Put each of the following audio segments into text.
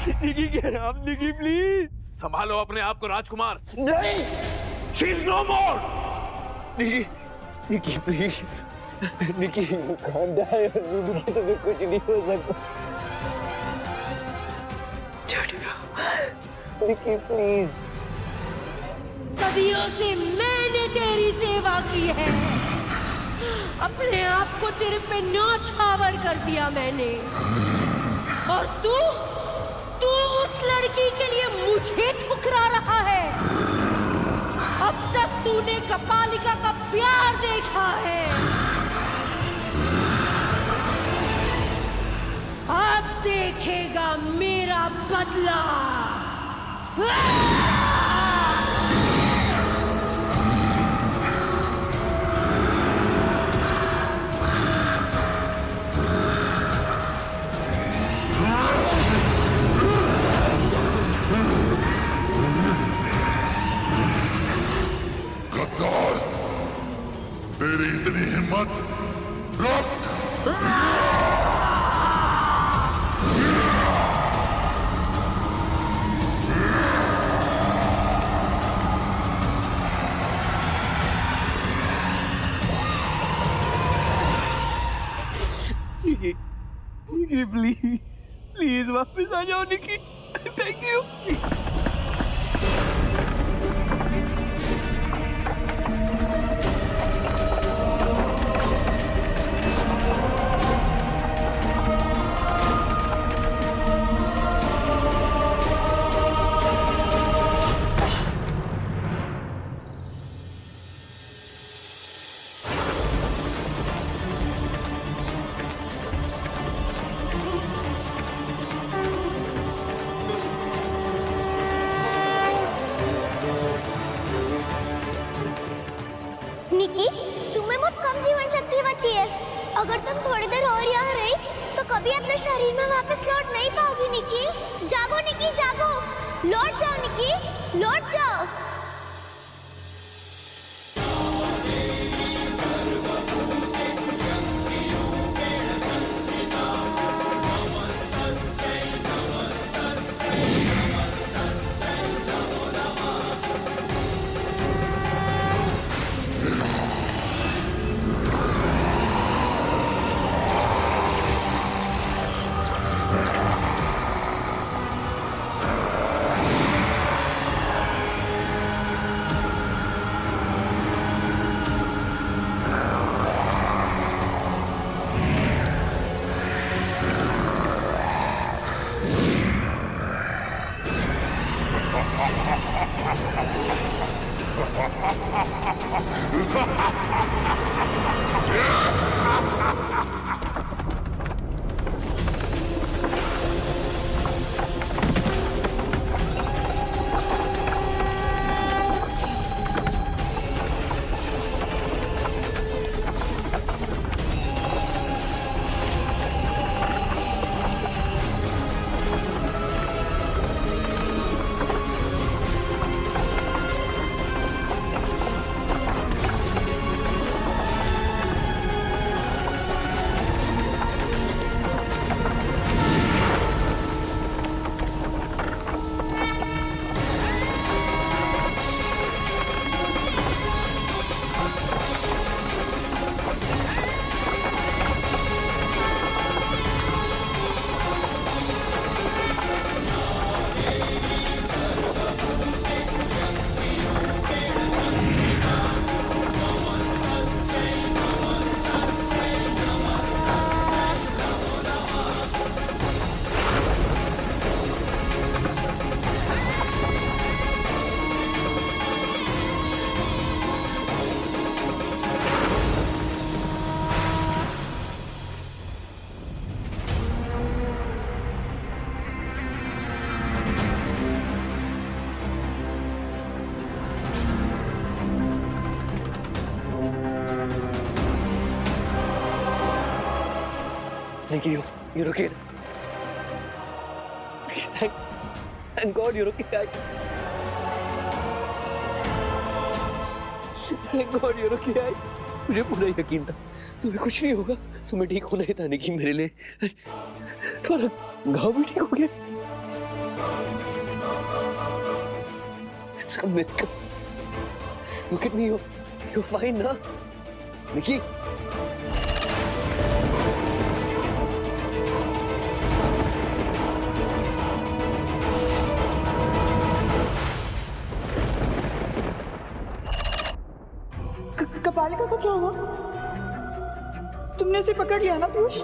निकी के नाम, निकी प्लीज। संभालो अपने आप को राजकुमार। नहीं she is no more. Nikki, Nikki please, Nikki calm down, Nikki तुम्हें कुछ नहीं हो सकता। छोड़ो निकी प्लीज। सदियों से मैंने तेरी सेवा की है, अपने आप को तेरे पे न्यौछावर कर दिया मैंने, और तू उस लड़की के लिए मुझे ठुकरा रहा है। अब तक तूने कपालिका का प्यार देखा है, अब देखेगा मेरा बदला। गद्दार, तेरी इतनी हिम्मत, रुक! निकी, निकी प्लीज, प्लीज वापस आ जाओ निकी, थैंक यू। निकी, तुम्हें बहुत कम जीवन शक्ति बची है। अगर तुम थोड़ी देर और यहाँ रही तो कभी अपने शरीर में वापस लौट नहीं पाओगी। निकी जागो, निकी जागो, लौट जाओ निकी, लौट जाओ। Nikki, you're okay. Thank God you're okay. Thank God you're okay. मुझे पूरा यकीन था तुम्हें कुछ नहीं होगा, तुम्हें ठीक होना ही था निकी। मेरे लिए थोड़ा घाव भी ठीक हो गया। सब मिलकर। Look at me, you're fine ना, निकी? कपालिका का क्या हुआ? तुमने उसे पकड़ लिया ना पीयूष?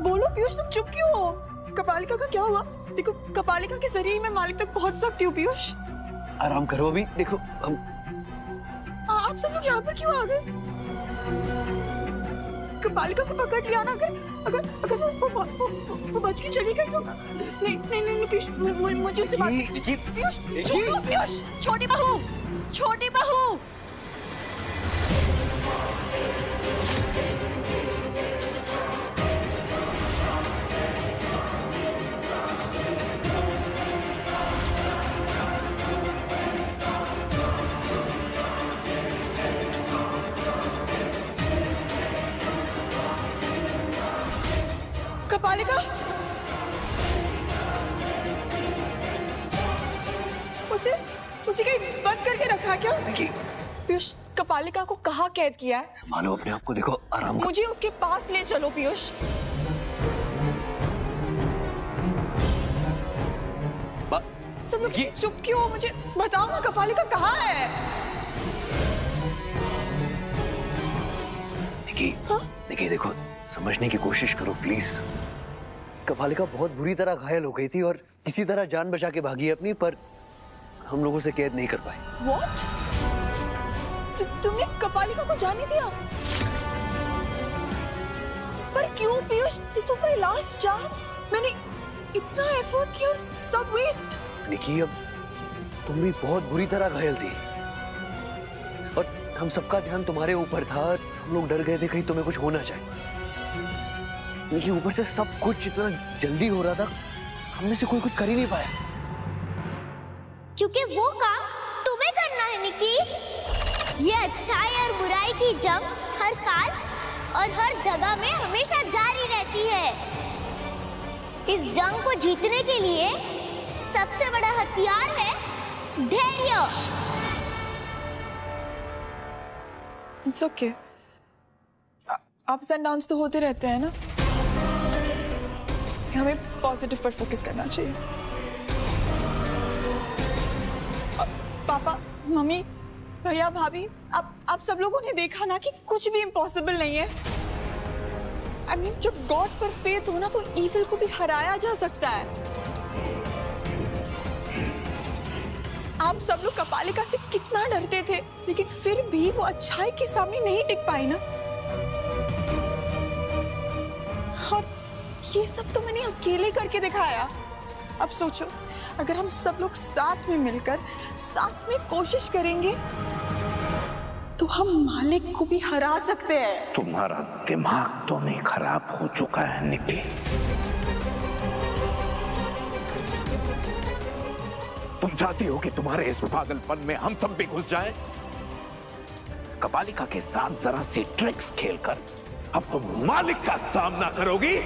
बोलो पीयूष, तुम चुप क्यों हो? कपालिका का क्या हुआ? देखो, कपालिका के शरीर में मालिक तक पहुंच सकती हो पीयूष। आराम करो अभी, देखो हम। आप सब लोग यहाँ पर क्यों आ गए? कपालिका को पकड़ लिया ना, अगर वो बच के चली गई तो नहीं पीयूष, मुझे उसे पीयूष, छोड़ो पीयूष, छोटी बहू। कपालिका, उसे कहीं बंद करके रखा क्या? पीयूष, कपालिका को कहाँ कैद किया है? संभालो अपने आप को, देखो आराम। मुझे उसके पास ले चलो पीयूष। सब लोग चुप क्यों हो? मुझे बताओ ना, कपालिका कहाँ है? निकी देखो, समझने की कोशिश करो प्लीज। कपालिका बहुत बुरी तरह घायल हो गई थी और किसी तरह जान बचा के भागी अपनी, पर हम लोगों से कैद नहीं कर पाए। What? तुमने कपालिका को जाने दिया? पर क्यों Piyush? This was my last chance. मैंने इतना एफर्ट किया और सब वेस्ट। निकी, अब तुम भी बहुत बुरी तरह घायल थी और हम सबका ध्यान तुम्हारे ऊपर था। हम लोग डर गए थे कहीं तुम्हें कुछ होना चाहिए। निकी, ऊपर से सब कुछ इतना जल्दी हो रहा था, हम में से कोई कुछ कर ही नहीं पाया। क्योंकि वो काम तुम्हें करना है निकी। ये अच्छाई और बुराई की जंग हर काल और हर जगह में हमेशा जारी रहती है। इस जंग को जीतने के लिए सबसे बड़ा हथियार है धैर्य। It's okay. Ups and downs तो होते रहते हैं ना, हमें पॉजिटिव पर फोकस करना चाहिए। पापा, मम्मी, भैया, भाभी, आप सब लोगों ने देखा ना कि कुछ भी इम्पॉसिबल नहीं है। I mean, जब गॉड पर फेथ हो ना तो इविल को भी हराया जा सकता है। आप सब लोग कपालिका से कितना डरते थे, लेकिन फिर भी वो अच्छाई के सामने नहीं टिक पाई ना। और ये सब तो मैंने अकेले करके दिखाया। अब सोचो, अगर हम सब लोग साथ में मिलकर साथ में कोशिश करेंगे तो हम मालिक को भी हरा सकते हैं। तुम्हारा दिमाग तो नहीं खराब हो चुका है निकी? तुम चाहती हो कि तुम्हारे इस पागलपन में हम सब भी घुस जाएं? कपालिका के साथ जरा सी ट्रिक्स खेलकर अब तुम मालिक का सामना करोगी।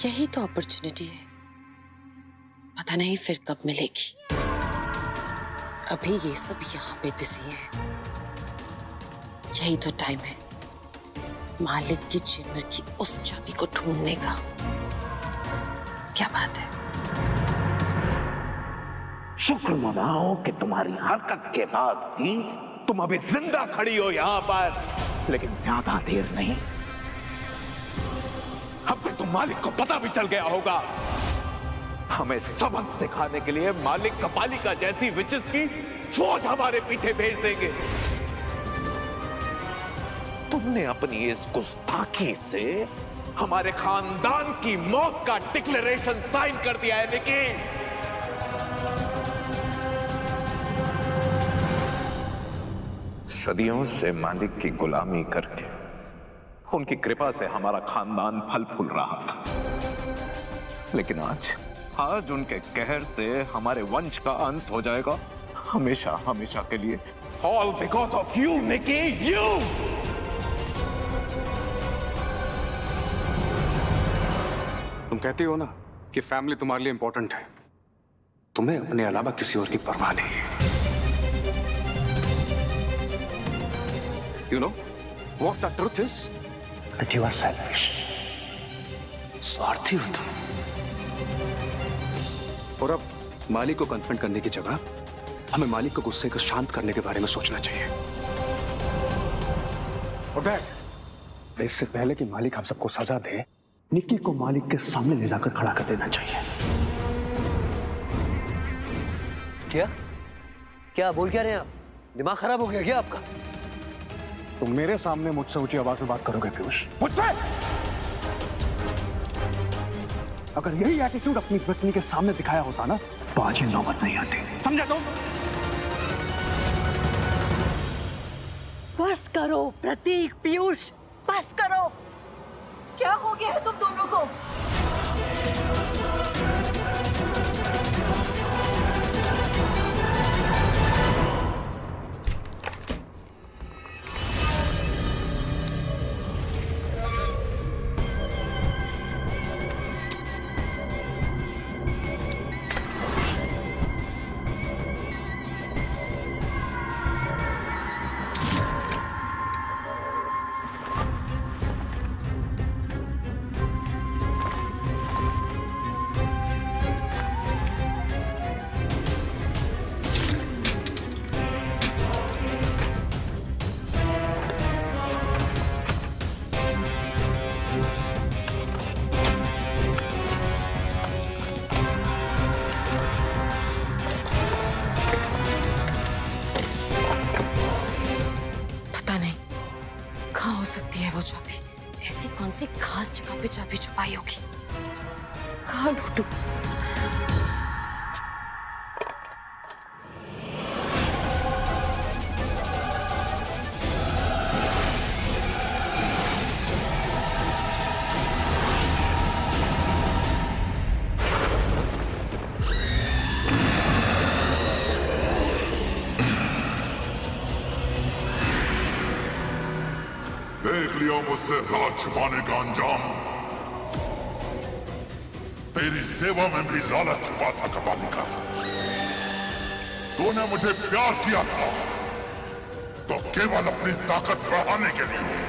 यही तो अपॉर्चुनिटी है, पता नहीं फिर कब मिलेगी। अभी ये सब यहाँ पे बिजी है। यही तो टाइम है मालिक की चेम्बर की उस चाबी को ढूंढने का। क्या बात है? शुक्र मनाओ कि तुम्हारी हरकत के बाद भी तुम अभी जिंदा खड़ी हो यहाँ पर, लेकिन ज्यादा देर नहीं, अब तक तुम मालिक को पता भी चल गया होगा। हमें सबक सिखाने के लिए मालिक कपालिका जैसी विचेस की फौज हमारे पीछे भेज देंगे। तुमने अपनी इस गुस्ताखी से हमारे खानदान की मौत का डिक्लेरेशन साइन कर दिया है निकी। सदियों से मालिक की गुलामी करके उनकी कृपा से हमारा खानदान फल फूल रहा था, लेकिन आज उनके कहर से हमारे वंश का अंत हो जाएगा, हमेशा हमेशा के लिए। All because of you, Nikki, you! तुम कहती हो ना कि फैमिली तुम्हारे लिए इंपॉर्टेंट है, तुम्हें अपने अलावा किसी और की परवाह नहीं है। You know what the truth is? That you are selfish. स्वार्थी हो तुम। और अब मालिक को कन्फ्रंट करने की जगह हमें मालिक को गुस्से को शांत करने के बारे में सोचना चाहिए। और डैड, इससे पहले कि मालिक हम सबको सजा दे, निक्की को मालिक के सामने ले जाकर खड़ा कर देना चाहिए। क्या क्या बोल क्या रहे हैं आप? दिमाग खराब हो गया क्या आपका? तुम मेरे सामने मुझसे ऊंची आवाज में बात करोगे पीयूष? मुझसे? अगर यही एटीट्यूड अपनी पत्नी के सामने दिखाया होता ना, तो आज ये नौबत नहीं आती। समझा तुम? बस करो प्रतीक, पीयूष, बस करो। क्या हो गया है तुम दोनों को? ऐसी कौन सी खास जगह पे चाबी छुपाई होगी? कहाँ ढूंढूं? देख लिया मुझसे राज छुपाने का अंजाम। तेरी सेवा में भी लालच छुपा था कपालिका। तूने मुझे प्यार किया था तो केवल अपनी ताकत बढ़ाने के लिए।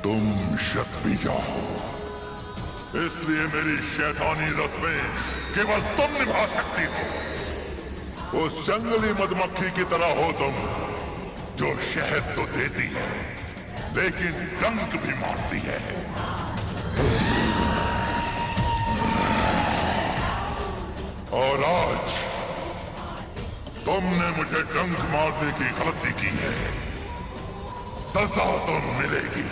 तुम शतबीजा हो, इसलिए मेरी शैतानी रस्में केवल तुम निभा सकती हो। उस जंगली मधुमक्खी की तरह हो तुम, जो शहद तो देती है लेकिन डंक भी मारती है। और आज तुमने मुझे डंक मारने की गलती की है, सजा तो मिलेगी।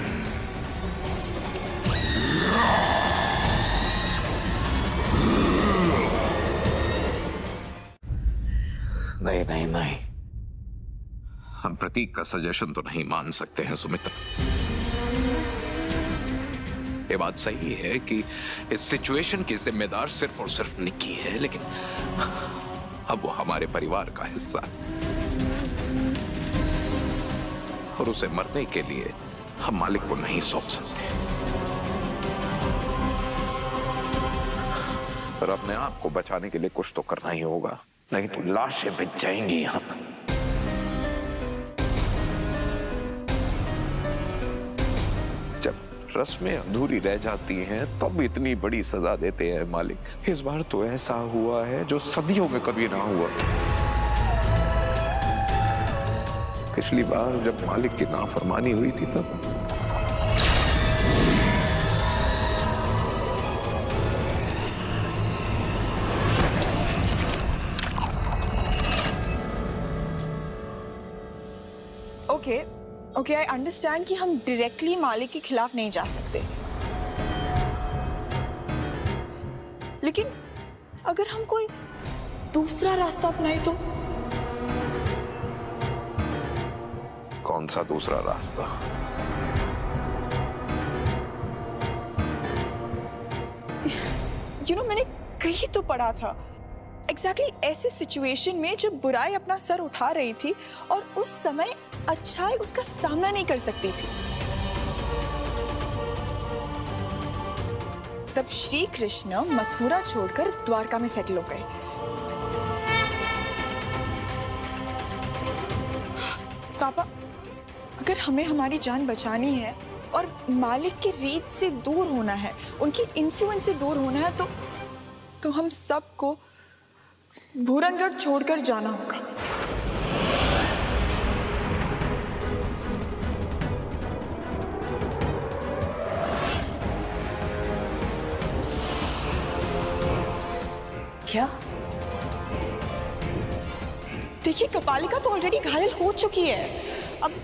नहीं नहीं नहीं, हम प्रतीक का सजेशन तो नहीं मान सकते हैं सुमित्रा। ये बात सही है कि इस सिचुएशन की जिम्मेदार सिर्फ और सिर्फ निक्की है, लेकिन अब वो हमारे परिवार का हिस्सा है और उसे मरने के लिए हम मालिक को नहीं सौंप सकते। पर अपने आप को बचाने के लिए कुछ तो करना ही होगा, नहीं तो लाशें बिछ जाएंगी यहां पर। जब रस्में अधूरी रह जाती हैं तब इतनी बड़ी सजा देते हैं मालिक। इस बार तो ऐसा हुआ है जो सदियों में कभी ना हुआ। पिछली बार जब मालिक की नाफरमानी हुई थी तब ओके आई अंडरस्टैंड कि हम डायरेक्टली मालिक के खिलाफ नहीं जा सकते, लेकिन अगर हम कोई दूसरा रास्ता अपनाए तो? कौन सा दूसरा रास्ता? मैंने कहीं तो पढ़ा था एग्जैक्टली ऐसी सिचुएशन में जब बुराई अपना सर उठा रही थी और उस समय अच्छाई उसका सामना नहीं कर सकती थी, तब श्री कृष्ण मथुरा छोड़कर द्वारका में सेटल हो गए। पापा, अगर हमें हमारी जान बचानी है और मालिक की रीत से दूर होना है, उनकी इन्फ्लुएंस से दूर होना है, तो हम सबको भूरनगढ़ छोड़कर जाना होगा। क्या? देखिए, कपालिका तो ऑलरेडी घायल हो चुकी है। अब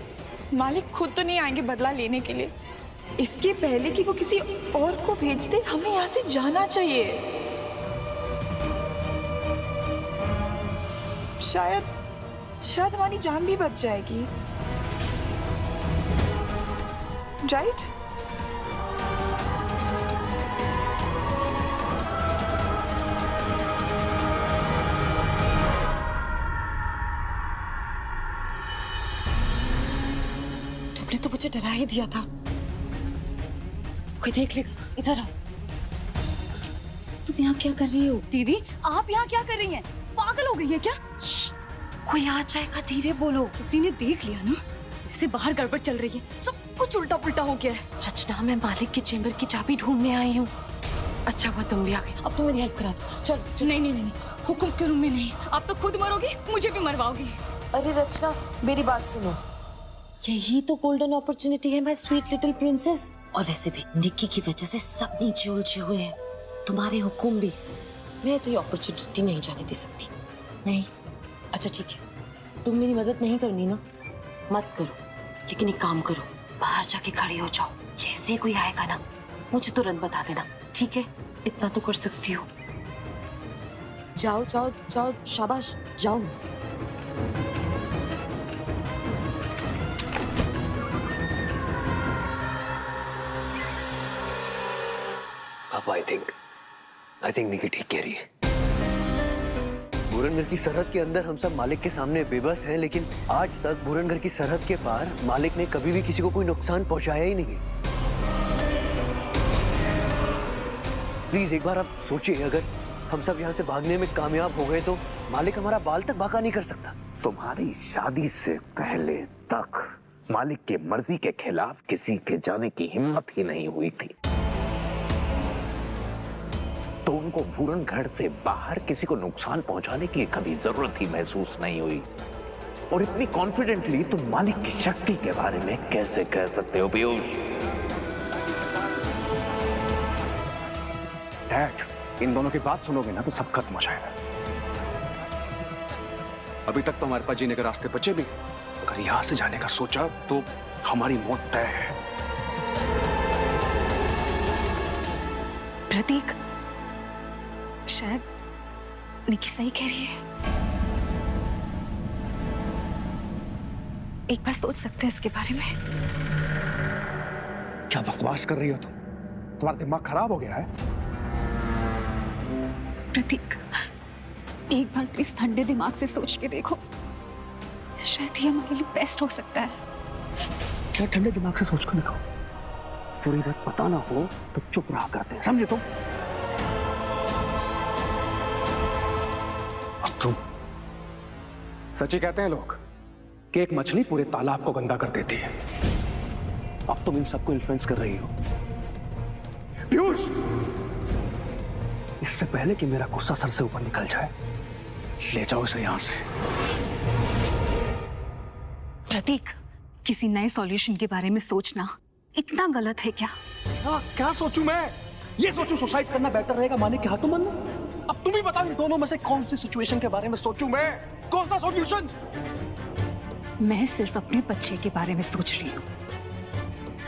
मालिक खुद तो नहीं आएंगे बदला लेने के लिए। इसके पहले कि वो किसी और को भेज दे, हमें यहाँ से जाना चाहिए। शायद हमारी जान भी बच जाएगी, राइट? तुमने तो मुझे डरा ही दिया था। कोई देख लेगा, इधर आओ। तुम यहाँ क्या कर रही हो? दीदी, आप यहाँ क्या कर रही हैं? पागल हो गई है क्या? कोई आ जाएगा, धीरे बोलो। किसी ने देख लिया ना, इससे बाहर गड़बड़ चल रही है, सब कुछ उल्टा पुल्टा हो गया है। रचना, मैं मालिक के चेम्बर की चाबी ढूंढने आई हूँ। अच्छा हुआ तुम भी आ गए। अब तुम मेरी हेल्प करा दो। चल। नहीं, हुक्म के रूम में नहीं। आप तो खुद मरोगी, मुझे भी मरवाओगी। अरे रचना, मेरी बात सुनो। यही तो गोल्डन अपॉर्चुनिटी है माय स्वीट लिटिल प्रिंसेस। और वैसे भी निक्की की वजह से सब नीचे उलझे हुए हैं, तुम्हारे हुक्म भी। मैं तो ये अपॉर्चुनिटी नहीं जाने दे सकती। नहीं? अच्छा ठीक है, तुम मेरी मदद नहीं करनी ना, मत करो। लेकिन एक काम करो, बाहर जाके खड़ी हो जाओ। जैसे ही कोई आएगा ना, मुझे तुरंत बता देना, ठीक है? इतना तो कर सकती हो। जाओ जाओ जाओ, शाबाश, जाओ। पापा, आई थिंक निकी ठीक कह रही है। भूरनगढ़ की सरहद के अंदर हम सब मालिक के सामने बेबस हैं, लेकिन आज तक भूरनगढ़ की सरहद के पार मालिक ने कभी भी किसी को कोई नुकसान पहुंचाया ही नहीं। प्लीज एक बार आप सोचिए, अगर हम सब यहाँ से भागने में कामयाब हो गए तो मालिक हमारा बाल तक बाका नहीं कर सकता। तुम्हारी शादी से पहले तक मालिक की मर्जी के खिलाफ किसी के जाने की हिम्मत ही नहीं हुई थी, तो उनको भूरनगढ़ से बाहर किसी को नुकसान पहुंचाने की कभी जरूरत ही महसूस नहीं हुई। और इतनी कॉन्फिडेंटली तुम मालिक की शक्ति के बारे में कैसे कह सकते हो पीयूष? डैड, इन दोनों की बात सुनोगे ना तो सब खत्म हो जाएगा। अभी तक तो हमारे पास जीने के रास्ते बचे भी। अगर यहां से जाने का सोचा तो हमारी मौत तय है। प्रतीक, शायद निकी सही कह रही है। एक बार सोच सकते हैं इसके बारे में। क्या बकवास कर रही हो तुम? तुम्हारा दिमाग खराब हो गया है? प्रतीक, एक बार प्लीज ठंडे दिमाग से सोच के देखो, शायद ये हमारे लिए बेस्ट हो सकता है। क्या ठंडे दिमाग से सोच कर देखो? पूरी बात पता ना हो तो चुप रहा करते हैं, समझे तुम? तुम सच ही कहते हैं लोग कि एक मछली पूरे तालाब को गंदा कर देती है। अब तुम इन सबको इन्फ्लुएंस कर रही हो। पीयूष, इससे पहले कि मेरा गुस्सा सर से ऊपर निकल जाए, ले जाओ इसे यहां से। प्रतीक, किसी नए सॉल्यूशन के बारे में सोचना इतना गलत है क्या? क्या सोचूं मैं? ये सोचूं सुसाइड करना बेटर रहेगा मालिक के हाथों मरना? अब तुम ही बताओ, इन दोनों में से कौन सी सिचुएशन के बारे में सोचूं मैं? कौन सा सॉल्यूशन? मैं सिर्फ अपने बच्चे के बारे में सोच रही हूँ।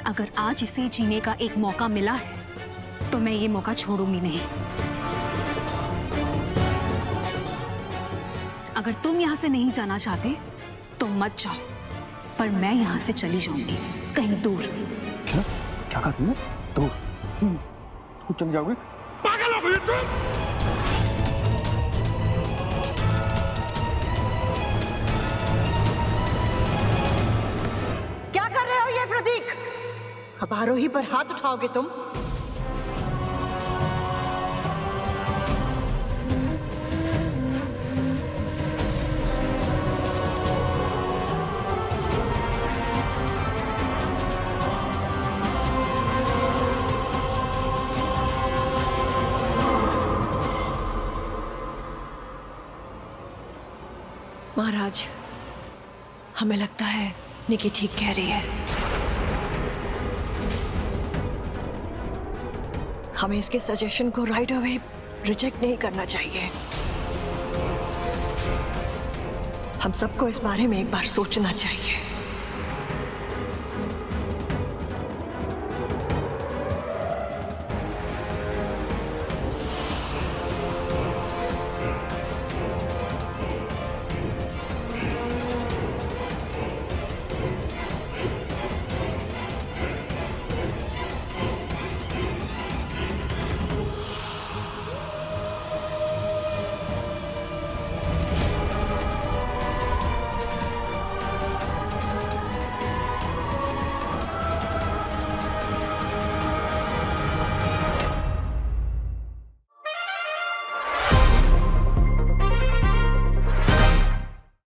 अगर आज इसे जीने का एक मौका मिला है तो मैं ये मौका छोड़ूंगी नहीं। अगर तुम यहाँ से नहीं जाना चाहते तो मत जाओ, पर मैं यहाँ से चली जाऊंगी कहीं दूर। क्या क्या कहा तुमने? दूर? तुम चली जाओगे? पागल हो गई तुम? क्या कर रहे हो ये प्रतीक? अब आरोही पर हाथ उठाओगे तुम? महाराज, हमें लगता है निकी ठीक कह रही है। हमें इसके सजेशन को राइट अवे रिजेक्ट नहीं करना चाहिए। हम सबको इस बारे में एक बार सोचना चाहिए।